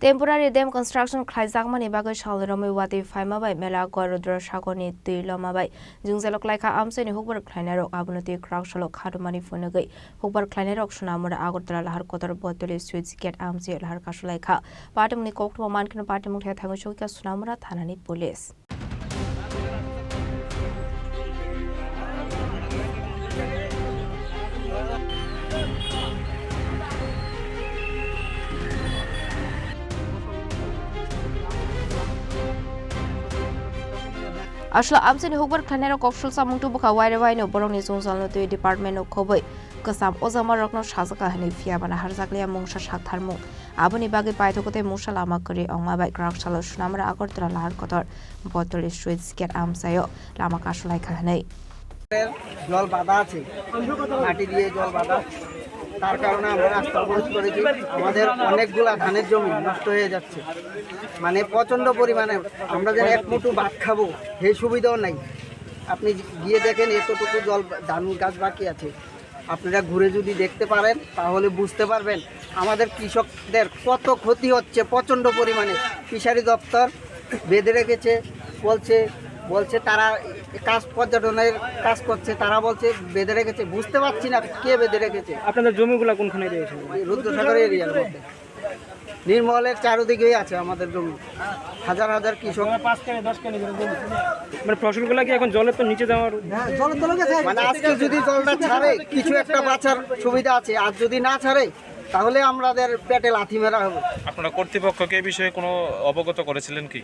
Temporary dam construction khlaijak bagai salromai wati phaimabai mela gorodra sagoni tuilomabai jungjalok laika amseni hukbar khlainarok abunati krauksalok khadumani funagai hukbar khlainarok sunamura agortala lahar kotor botoli switch gate amsi lahar kasulaika patimni koktuma mankino patimuk thai thangu shokya sunamura thanani police Asla amseni hukbar khlainarok koksul samungtu buka waino borongni jungjalno tui department of khoboi kasam ozama rokno sajaka hani fiabana harjaklia mungsa saktharmung aboni bagi paithokote musa lama kori ongmabai kraksalo sunamra agortala lahar kotor botoli switch gate amsayo lama kasulai khanai জল বাঁধা আছে মাটি দিয়ে জল বাঁধা তার কারণে আমরা রাস্তা অবরোধ করেছি আমাদের অনেকগুলা ধানের জমি নষ্ট হয়ে যাচ্ছে মানে প্রচন্ড পরিমাণে আমরা যেন এক মুঠো ভাত খাবো সেই সুবিধাও নাই আপনি গিয়ে দেখেন এতটুকু জল ধান গাছ বাকি আছে আপনারা ঘুরে যদি দেখতে পারেন তাহলে বুঝতে পারবেন আমাদের কৃষকদের কত ক্ষতি হচ্ছে প্রচন্ড পরিমাণে ফিশারি দপ্তর বেঁধে রেখেছে বলছে তারা কাজ পর্যটনের কাজ করছে তারা বলছে বেঁধে রেখেছে বুঝতে পারছি না কে বেঁধে রেখেছে আপনাদের জমিগুলো কোনখানে রয়েছে রুদ্রসাগর এরিয়ার মধ্যে নির্মলের চারদিকেই আছে আমাদের জমি হাজার হাজার কৃষক 5 কেজি 10 কেজি জমি মানে ফসলগুলো কি এখন জলের তো নিচে যাওয়ার মানে আজকে যদি জলটা ছাড়ে কিছু একটা বাঁচার সুবিধা আছে আর যদি না ছাড়ে তাহলে আমাদের পেটে লাথি মেরা হবে আপনারা কর্তৃপক্ষকে এই বিষয়ে কোনো অবগত করেছিলেন কি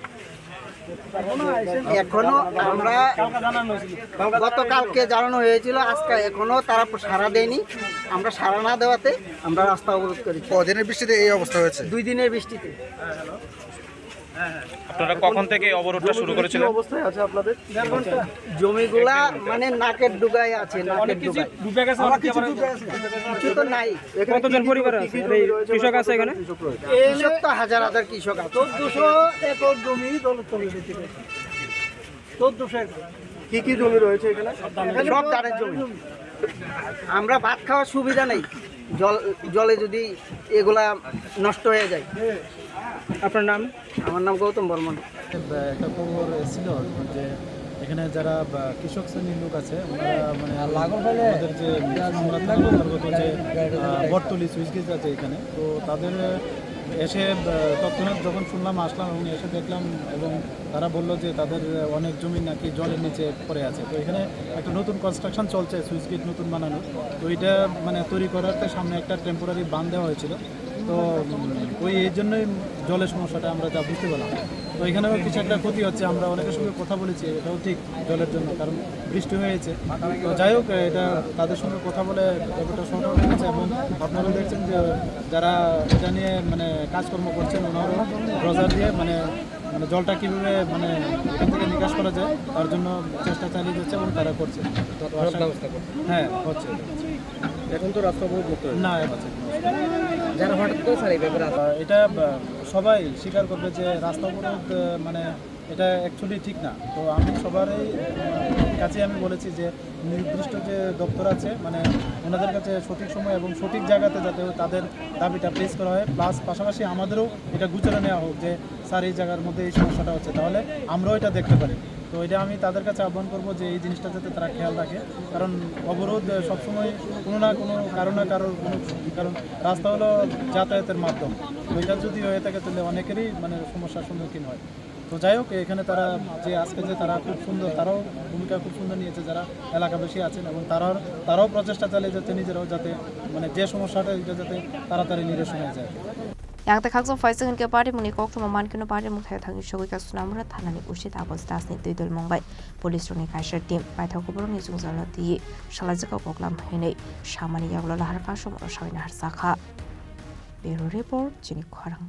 এখনো আমরা গতকালকে জানানো হয়েছিল আজকে এখনো তারা সাড়া দেয়নি আমরা সাড়া না দেওয়াতে আমরা রাস্তা অবরোধ করেছি কদিনের বৃষ্টিতে এই অবস্থা হয়েছে 2 দিনের বৃষ্টিতে আপনারা কখন থেকে অবরোধটা শুরু করেছিলেন জমিগুলা মানে নাকের ডুগায় আছে নাকের ডুগায় ডুবে গেছে কিছু তো নাই কতজন পরিবার আছে কৃষক আছে এখানে কৃষক তো হাজার হাজার কৃষক আছে 1400 একর জমি জলে চলে যেতে পারে 1400 একর কি জমি রয়েছে এখানে সব ধানের জমি আমরা ভাত খাওয়ার সুবিধা নেই জলে যদি এগুলা নষ্ট হয়ে যায় আপনার নাম আমার নাম গৌতম বর্মন একটা খবর ছিল যে এখানে যারা কৃষক শ্রেণীর লোক আছে ওনারা মানে আমাদের যে অন্তর্গত যে বটতলি সুইচ গেট আছে এখানে তো তাদের এসে তৎক্ষণাৎ যখন শুনলাম আসলাম এবং এসে দেখলাম এবং তারা বললো যে তাদের অনেক জমি নাকি জলের নিচে পড়ে আছে তো এখানে একটা নতুন কনস্ট্রাকশন চলছে সুইচ গেট নতুন বানানো তো এটা মানে তৈরি করার সামনে একটা টেম্পোরারি বাঁধ দেওয়া হয়েছিল তো এই জন্যই জলের সমস্যাটা আমরা যা বুঝতে পারলাম তো এখানেও কিছু একটা ক্ষতি হচ্ছে আমরা অনেকের সঙ্গে কথা বলেছি এটাও ঠিক জলের জন্য কারণ বৃষ্টি হয়েছে তো যাই হোক এটা তাদের সঙ্গে কথা বলে ব্যাপারটা সমাধান হয়েছে এবং আপনারাও দেখছেন যে যারা এটা নিয়ে মানে কাজকর্ম করছেন ওনারাও ড্রজার দিয়ে মানে জলটা কীভাবে মানে এখান থেকে নিকাশ করা যায় তার জন্য চেষ্টা চালিয়ে যাচ্ছে এবং তারা করছে হ্যাঁ হচ্ছে এখন তো রাস্তা অবরোধ করতে না আছে যারা হঠাৎ করে ছাড়ে ব্যাপারে এটা সবাই স্বীকার করবে যে রাস্তা অবরোধ মানে এটা অ্যাকচুয়ালি ঠিক না তো আমি সবারই কাছে আমি বলেছি যে নির্দিষ্ট যে দপ্তর আছে মানে ওনাদের কাছে সঠিক সময় এবং সঠিক জায়গাতে যাতে তাদের দাবিটা পেশ করা হয় প্লাস পাশাপাশি আমাদেরও এটা গুছানো নেওয়া হোক যে স্যার এই জায়গার মধ্যে এই সমস্যাটা হচ্ছে তাহলে আমরাও এটা দেখতে পারি তো এটা আমি তাদের কাছে আহ্বান করবো যে এই জিনিসটা যাতে তারা খেয়াল রাখে কারণ অবরোধ সবসময় কোনো না কোনো কারোর কোনো কারণ রাস্তা হলো যাতায়াতের মাধ্যম তো এটা যদি হয়ে থাকে তাহলে অনেকেরই মানে সমস্যার সম্মুখীন হয় তো যাই হোক এখানে তারা যে আজকে যে তারা খুব সুন্দর তারাও ভূমিকা খুব সুন্দর নিয়েছে যারা এলাকাবাসী আছেন এবং তারাও প্রচেষ্টা চালিয়ে যাচ্ছে নিজেরাও যাতে মানে যে সমস্যাটা এটা যাতে তাড়াতাড়ি নিরসন হয়ে যায় Yang terkagum faisal ke parti muni kok tu mankino parti mukhai thangi shogoi ka sunamura thanani usit abostas ni tuidol mongbai police roni kaisar team paithau kubur ni jungjalno ti salajaka koklam henei samani yaglo lahar ka somro saina har sakha bureau report jini khorang